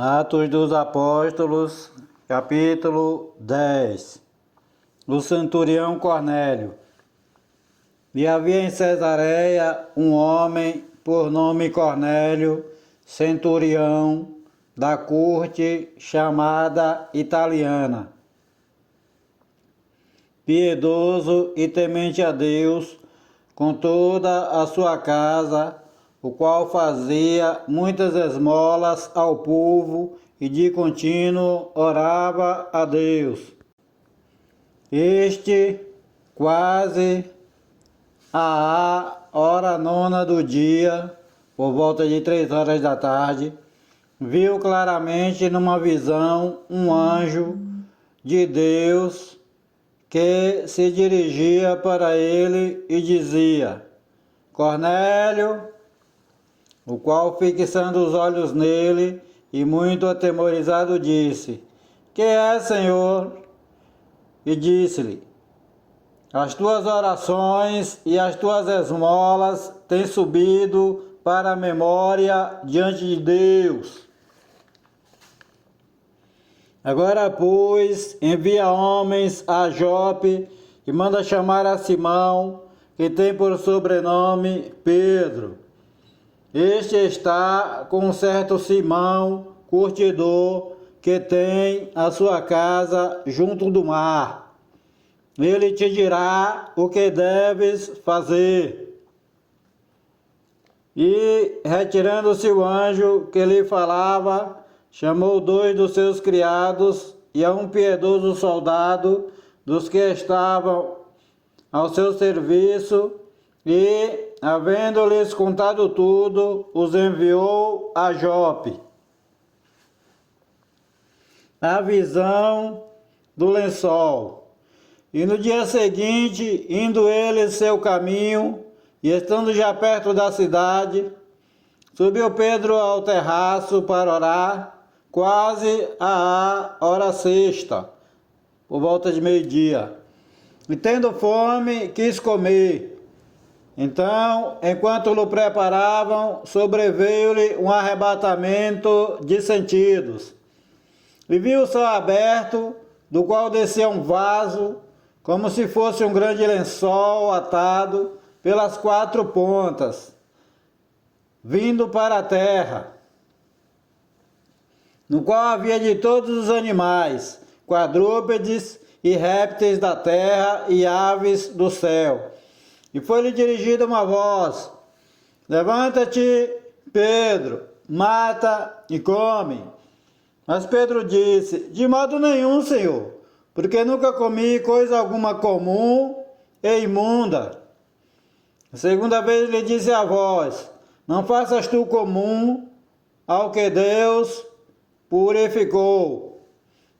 Atos dos Apóstolos, capítulo 10. O centurião Cornélio. E havia em Cesareia um homem por nome Cornélio, centurião da corte chamada italiana, piedoso e temente a Deus com toda a sua casa, o qual fazia muitas esmolas ao povo e de contínuo orava a Deus. Este, quase à hora nona do dia, por volta de 3 horas da tarde, viu claramente numa visão um anjo de Deus que se dirigia para ele e dizia: Cornélio, o qual, fixando os olhos nele e muito atemorizado, disse: Que é, Senhor? E disse-lhe: As tuas orações e as tuas esmolas têm subido para a memória diante de Deus. Agora, pois, envia homens a Jope e manda chamar a Simão, que tem por sobrenome Pedro. Este está com um certo Simão, curtidor, que tem a sua casa junto do mar. Ele te dirá o que deves fazer. E, retirando-se o anjo que lhe falava, chamou 2 dos seus criados e a um piedoso soldado dos que estavam ao seu serviço e, havendo-lhes contado tudo, os enviou a Jope. A visão do lençol. E no dia seguinte, indo eles seu caminho, e estando já perto da cidade, subiu Pedro ao terraço para orar, quase à hora sexta, por volta de meio-dia. E tendo fome, quis comer. Então, enquanto o preparavam, sobreveio-lhe um arrebatamento de sentidos. E viu o céu aberto, do qual descia um vaso, como se fosse um grande lençol atado pelas 4 pontas, vindo para a terra, no qual havia de todos os animais, quadrúpedes e répteis da terra e aves do céu. E foi-lhe dirigida uma voz: Levanta-te, Pedro, mata e come. Mas Pedro disse: De modo nenhum, Senhor, porque nunca comi coisa alguma comum e imunda. A segunda vez lhe disse a voz: Não faças tu comum ao que Deus purificou.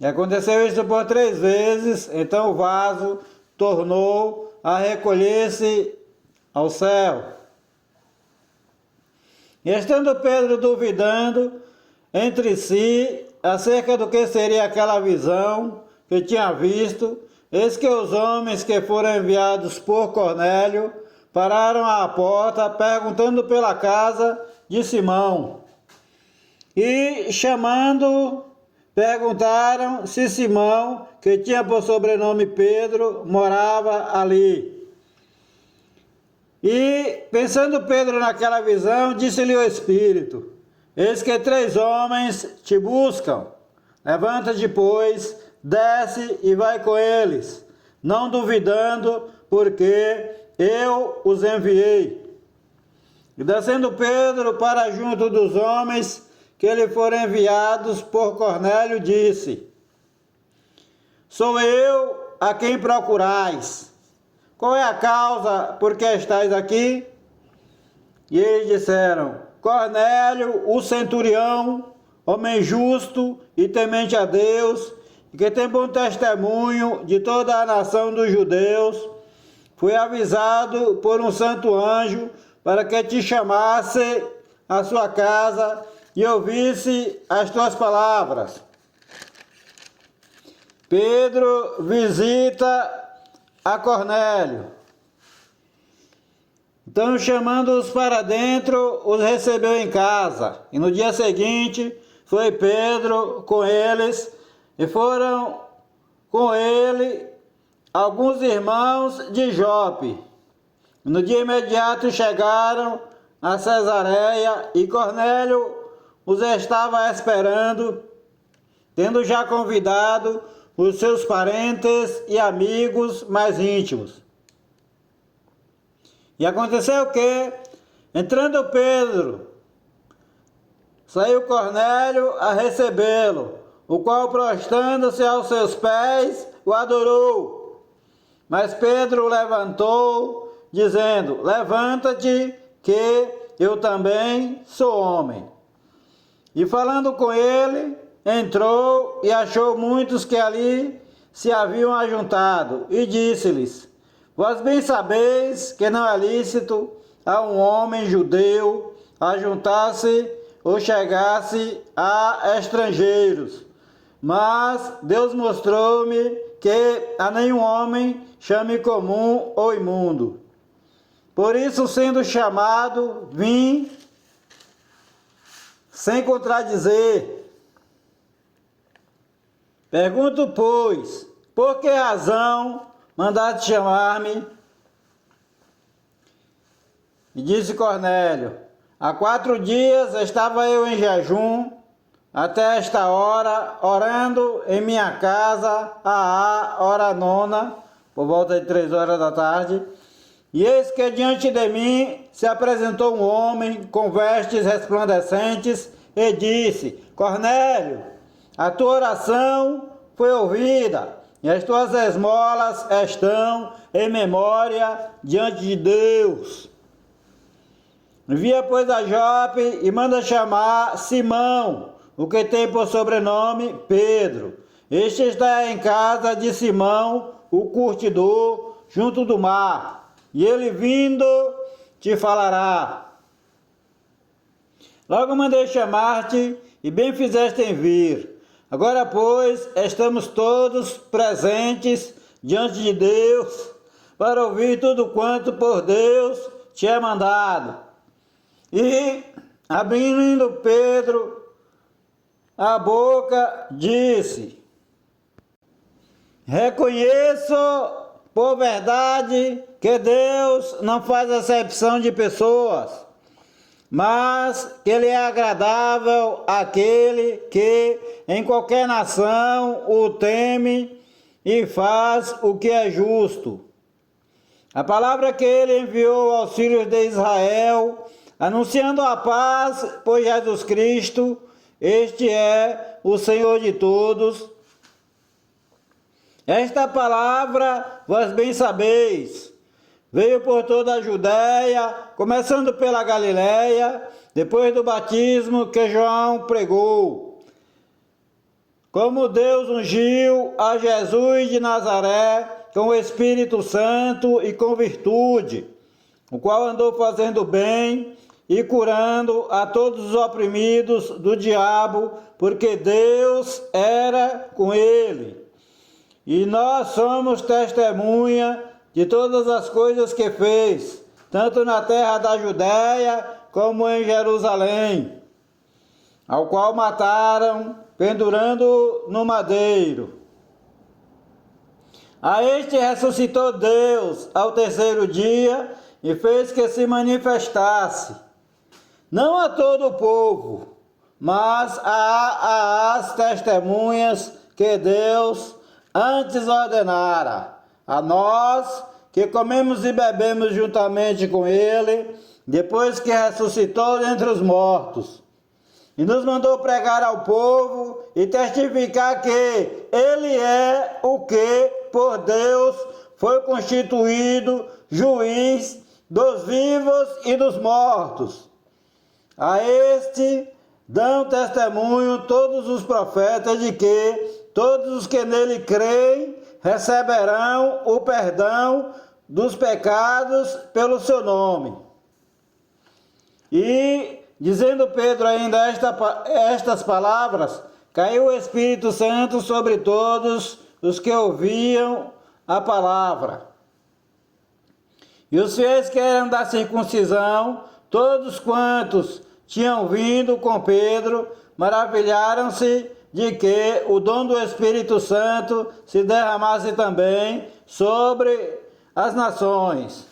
E aconteceu isto por 3 vezes, então o vaso tornou a recolher-se ao céu. E estando Pedro duvidando entre si acerca do que seria aquela visão que tinha visto, eis que os homens que foram enviados por Cornélio pararam à porta, perguntando pela casa de Simão. E, chamando, perguntaram se Simão, que tinha por sobrenome Pedro, morava ali. E, pensando Pedro naquela visão, disse-lhe o Espírito: Eis que 3 homens te buscam. Levanta-te, pois, desce e vai com eles, não duvidando, porque eu os enviei. E descendo Pedro para junto dos homens que lhe foram enviados por Cornélio, disse: Sou eu a quem procurais. Qual é a causa por que estáis aqui? E eles disseram: Cornélio, o centurião, homem justo e temente a Deus, e que tem bom testemunho de toda a nação dos judeus, foi avisado por um santo anjo para que te chamasse à sua casa e ouvisse as tuas palavras. Pedro visita a Cornélio. Então, chamando-os para dentro, os recebeu em casa. E no dia seguinte, foi Pedro com eles, e foram com ele alguns irmãos de Jope. No dia imediato chegaram a Cesareia e Cornélio os estava esperando, tendo já convidado os seus parentes e amigos mais íntimos. E aconteceu que, entrando Pedro, saiu Cornélio a recebê-lo, o qual, prostrando-se aos seus pés, o adorou. Mas Pedro levantou, dizendo: levanta-te, que eu também sou homem. E falando com ele, entrou e achou muitos que ali se haviam ajuntado, e disse-lhes: vós bem sabeis que não é lícito a um homem judeu ajuntar-se ou chegar-se a estrangeiros. Mas Deus mostrou-me que a nenhum homem chame comum ou imundo. Por isso, sendo chamado, vim sem contradizer. Pergunto, pois, por que razão mandaste chamar-me? E disse Cornélio: há 4 dias estava eu em jejum, até esta hora, orando em minha casa, à hora 9, por volta de 3 horas da tarde, e eis que diante de mim se apresentou um homem com vestes resplandecentes e disse: Cornélio, a tua oração foi ouvida, e as tuas esmolas estão em memória diante de Deus. Envia, pois, a Jope e manda chamar Simão, o que tem por sobrenome Pedro. Este está em casa de Simão, o curtidor, junto do mar, e ele vindo te falará. Logo mandei chamar-te, e bem fizeste em vir. Agora, pois, estamos todos presentes diante de Deus, para ouvir tudo quanto por Deus te é mandado. E, abrindo Pedro a boca, disse: reconheço por verdade que Deus não faz acepção de pessoas, mas que Ele é agradável àquele que em qualquer nação o teme e faz o que é justo. A palavra que Ele enviou aos filhos de Israel, anunciando a paz por Jesus Cristo, este é o Senhor de todos. Esta palavra, vós bem sabeis, veio por toda a Judéia, começando pela Galiléia, depois do batismo que João pregou. Como Deus ungiu a Jesus de Nazaré com o Espírito Santo e com virtude, o qual andou fazendo bem e curando a todos os oprimidos do diabo, porque Deus era com ele. E nós somos testemunha de todas as coisas que fez, tanto na terra da Judéia como em Jerusalém, ao qual mataram, pendurando no madeiro. A este ressuscitou Deus ao 3º dia e fez que se manifestasse, não a todo o povo, mas às testemunhas que Deus antes ordenara, a nós que comemos e bebemos juntamente com ele, depois que ressuscitou dentre os mortos. E nos mandou pregar ao povo e testificar que ele é o que, por Deus, foi constituído juiz dos vivos e dos mortos. A este dão testemunho todos os profetas de que todos os que nele creem receberão o perdão dos pecados pelo seu nome. E, dizendo Pedro ainda estas palavras, caiu o Espírito Santo sobre todos os que ouviam a palavra. E os fiéis que eram da circuncisão, todos quantos tinham vindo com Pedro, maravilharam-se de que o dom do Espírito Santo se derramasse também sobre as nações,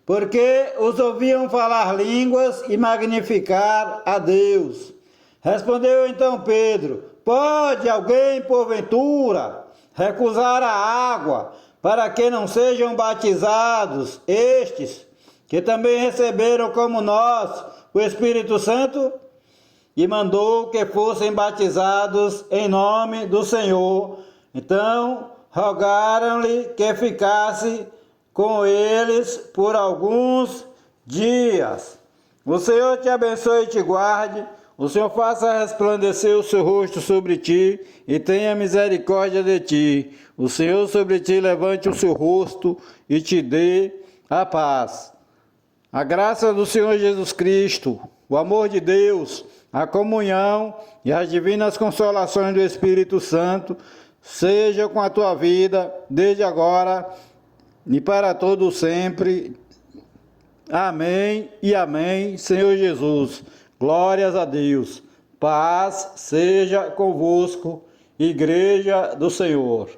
porque os ouviam falar línguas e magnificar a Deus. Respondeu então Pedro: pode alguém, porventura, recusar a água para que não sejam batizados estes, que também receberam como nós o Espírito Santo? E mandou que fossem batizados em nome do Senhor. Então rogaram-lhe que ficasse com eles por alguns dias. O Senhor te abençoe e te guarde. O Senhor faça resplandecer o seu rosto sobre ti e tenha misericórdia de ti. O Senhor sobre ti levante o seu rosto e te dê a paz. A graça do Senhor Jesus Cristo, o amor de Deus, a comunhão e as divinas consolações do Espírito Santo seja com a tua vida, desde agora e para todo sempre. Amém e amém, Senhor Jesus. Glórias a Deus. Paz seja convosco, Igreja do Senhor.